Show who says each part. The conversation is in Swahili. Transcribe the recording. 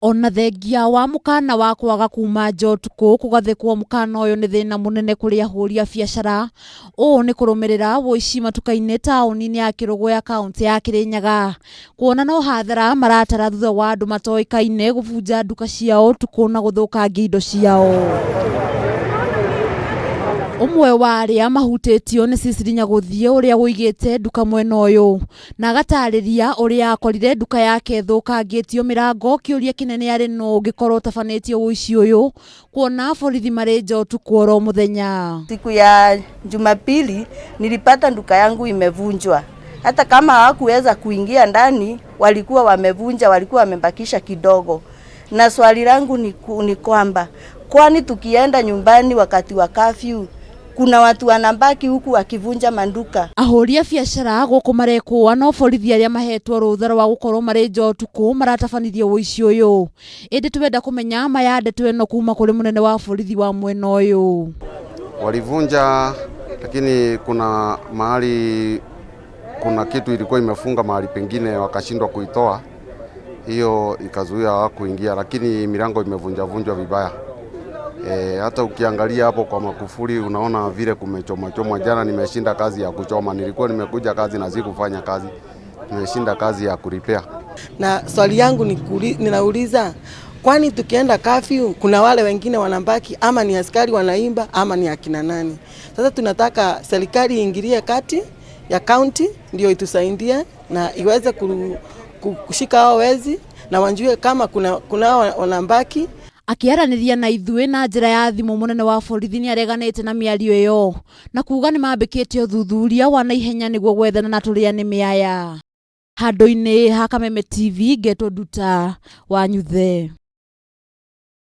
Speaker 1: Ona thengia wa mukaana wa kwaga kuuma utuku kugathikwo mukaana uyu ni thina munene kuri ahuri a biacara. Uu ni kurumirira woici matoikaine tauni-ini ya Kerugoya kaunti ya Kirinyaga. Kuona no hathara maratara thutha wa andu matoikaine gubunja nduka ciao utuku na guthukangia indo ciao. Umwe wa aria mahutitio ni Kirinyaga guthie uria guigite nduka mwena uyu na agatariria uria akorire nduka yake thukangitio mirango kiuria kinene ari no gukorwo utabanitio uici uyu kuona borithi mari utuku oro muthenya.
Speaker 2: Siku ya Jumapili nilipata nduka yangu imevunjwa. Hata kama hawakuweza kuingia ndani, walikuwa wamevunja, walikuwa wamebakisha kidogo. Na swali langu ni kwamba kwani tukienda nyumbani wakati wa curfew kuna watu wanabaki huku wakivunja manduka?
Speaker 1: Ahuri a biacara guku marekwa no borithi aria mahetwo ruthara wa gukorwo mari utuku maratabanithia uici uyu. Indi twenda kumenya mayandetwo eno kuuma kuri munene wa borithi wa mwena uyu.
Speaker 3: Walivunja, lakini kuna mahali kuna kitu ilikuwa imefunga mahali pengine wakashindwa kuitoa, hiyo ikazuia kuingia, lakini milango imevunjwa vibaya. Hata ukiangalia hapo kwa makufuri unaona vile kumechomwa. Jana nimeshinda kazi ya kuchoma, nilikuwa nimekuja kazi na sikufanya kazi, nimeshinda kazi ya kuripea.
Speaker 4: Na swali yangu ninauliza, kwani tukienda curfew kuna wale wengine wanabaki, ama ni askari wanaimba, ama ni akina nani? Sasa tunataka serikali iingilie kati ya county ndio itusaidie na iweze kushika hao wezi na wanjue kama kuna wanabaki.
Speaker 1: Akiaraniria na ithuĩ na njĩra ya thimũ, munene wa borithi nĩ areganĩte na mĩario ĩyo na kuga nĩ mambĩkĩte uthuthuria wa naihenya nĩguo gwethana na tũrĩa nĩ mĩaya. Handũ-inĩ ha Kameme TV, Nduta wa Nyuthe.